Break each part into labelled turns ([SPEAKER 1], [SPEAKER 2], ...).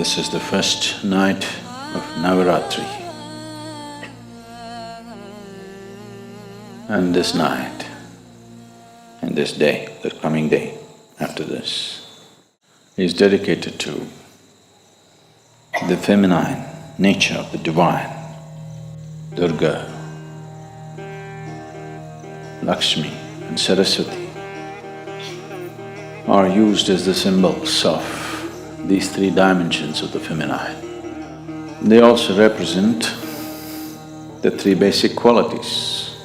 [SPEAKER 1] This is the first night of Navaratri. And this night and this day, the coming day after this, is dedicated to the feminine nature of the divine. Durga, Lakshmi and Saraswati are used as the symbols of these three dimensions of the feminine. They also represent the three basic qualities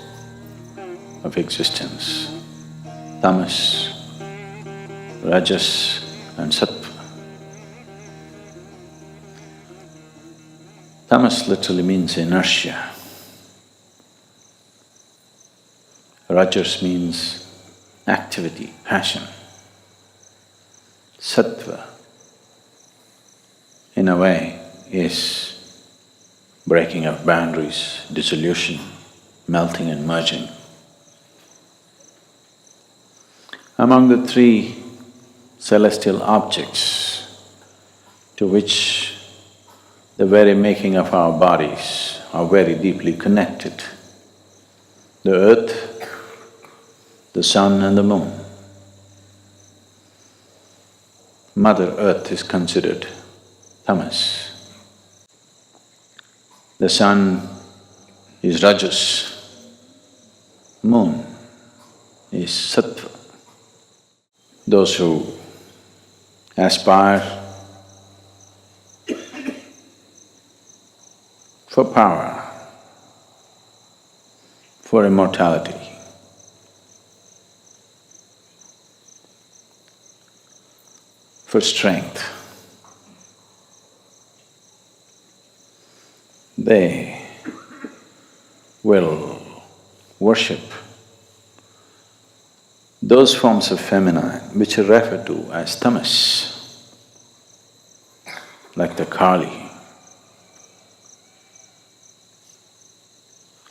[SPEAKER 1] of existence: tamas, rajas and sattva. Tamas literally means inertia. Rajas means activity, passion. Sattva, in a way, is breaking of boundaries, dissolution, melting and merging. Among the three celestial objects to which the very making of our bodies are very deeply connected, the earth, the sun and the moon. Mother Earth is considered tamas. The sun is rajas, moon is sattva. Those who aspire for power, for immortality, for strength, they will worship those forms of feminine which are referred to as tamas, like the Kali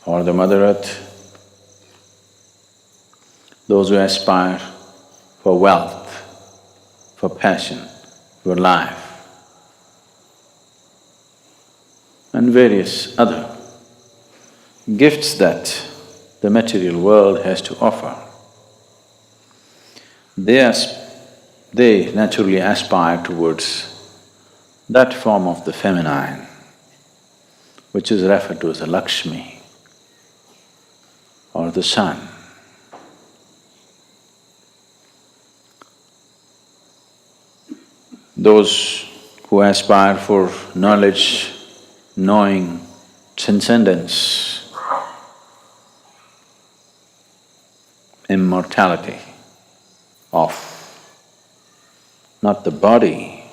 [SPEAKER 1] or the Mother Earth. Those who aspire for wealth, for passion, for life, and various other gifts that the material world has to offer. They naturally aspire towards that form of the feminine, which is referred to as the Lakshmi or the sun. Those who aspire for knowledge, knowing, transcendence, immortality of not the body,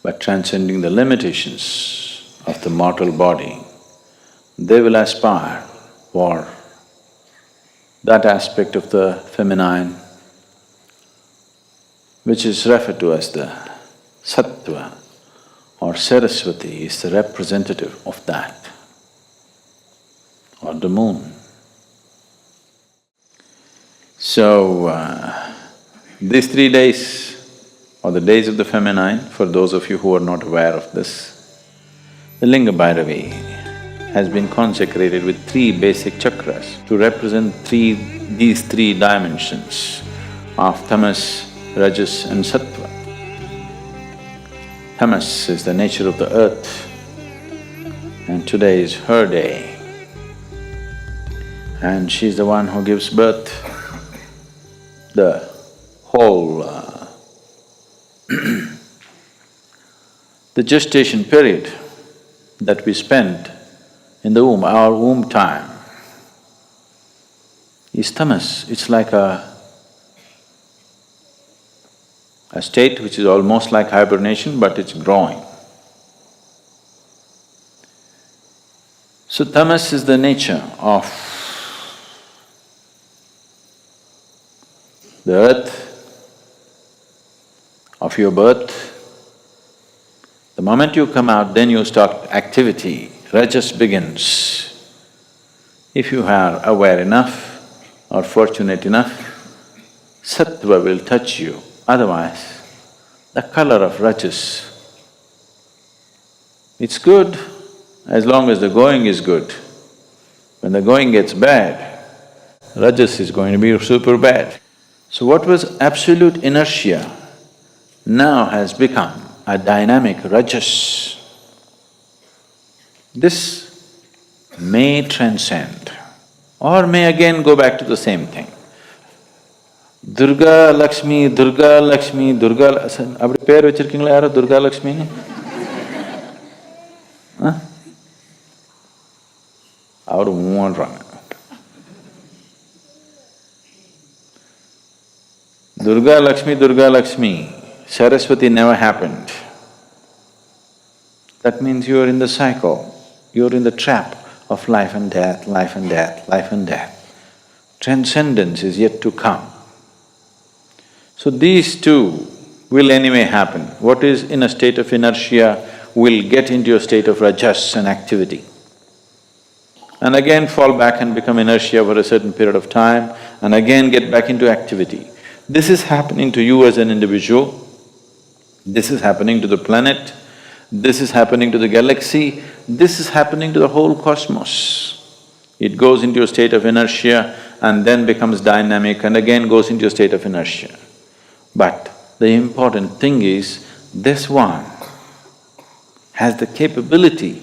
[SPEAKER 1] but transcending the limitations of the mortal body, they will aspire for that aspect of the feminine which is referred to as the sattva, or Saraswati is the representative of that, or the moon. So, these 3 days, or the days of the feminine, for those of you who are not aware of this, the Linga Bhairavi has been consecrated with 3 basic chakras to represent these three dimensions of tamas, rajas and sattva. Tamas is the nature of the earth, and today is her day. And she's the one who gives birth. The whole the gestation period that we spend in the womb, our womb time, is tamas. It's like a state which is almost like hibernation, but it's growing. So tamas is the nature of the earth, of your birth. The moment you come out, then you start activity, rajas begins. If you are aware enough or fortunate enough, sattva will touch you, otherwise the color of rajas. It's good as long as the going is good. When the going gets bad, rajas is going to be super bad. So what was absolute inertia now has become a dynamic rajas. This may transcend or may again go back to the same thing. Durga Lakshmi, Durga Lakshmi, Durga… அப்படி பேர் வச்சிருக்கீங்களா யாரோ Durga Lakshmi? அவரு மூன்றாங்க. Durga Lakshmi, Saraswati never happened. That means you are in the cycle, you are in the trap of life and death, life and death, life and death. Transcendence is yet to come. So these two will anyway happen. What is in a state of inertia will get into a state of rajas and activity, and again fall back and become inertia for a certain period of time, and again get back into activity. This is happening to you as an individual, this is happening to the planet, this is happening to the galaxy, this is happening to the whole cosmos. It goes into a state of inertia and then becomes dynamic and again goes into a state of inertia. But the important thing is, this one has the capability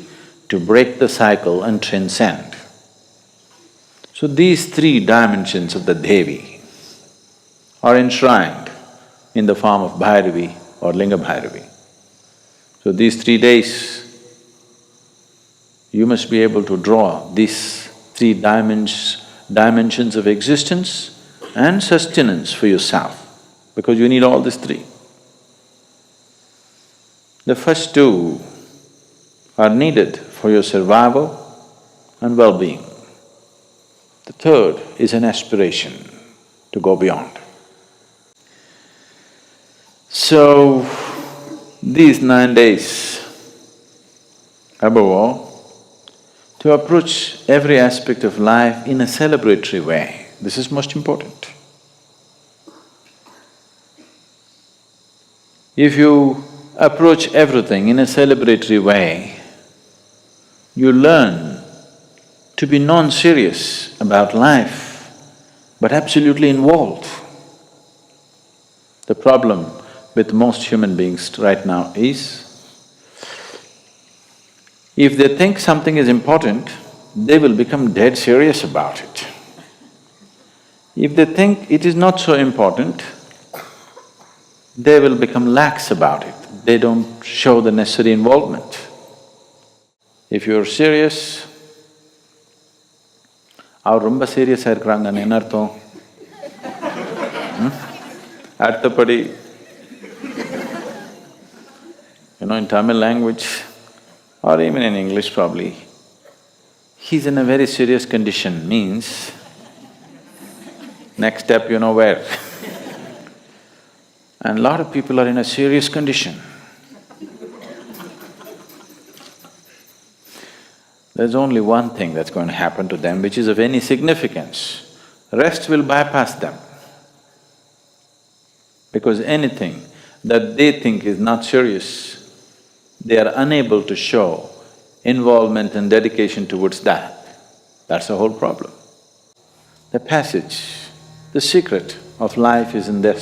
[SPEAKER 1] to break the cycle and transcend. So these three dimensions of the Devi are enshrined in the form of Bhairavi or Linga Bhairavi. So these 3 days, you must be able to draw these three dimensions of existence and sustenance for yourself, because you need all these three. The first two are needed for your survival and well-being. The third is an aspiration to go beyond. So, these 9 days, above all, to approach every aspect of life in a celebratory way, this is most important. If you approach everything in a celebratory way, you learn to be non-serious about life, but absolutely involved. The problem with most human beings right now is, if they think something is important, they will become dead serious about it. If they think it is not so important, they will become lax about it. They don't show the necessary involvement. If you're serious, அவர் ரொம்ப சீரியஸாக இருக்கிறாங்கன்னு என்ன அர்த்தம்? அடுத்தபடி, in Tamil language or even in English probably, he's in a very serious condition means next step you know where. And a lot of people are in a serious condition. There's only one thing that's going to happen to them which is of any significance. Rest will bypass them. Because anything that they think is not serious, they are unable to show involvement and dedication towards that. That's the whole problem. The passage, the secret of life is in this,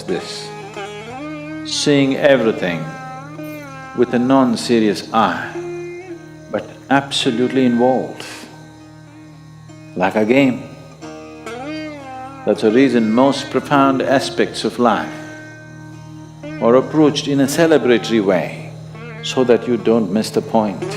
[SPEAKER 1] seeing everything with a non-serious eye, but absolutely involved, like a game. That's the reason most profound aspects of life are approached in a celebratory way, so that you don't miss the point.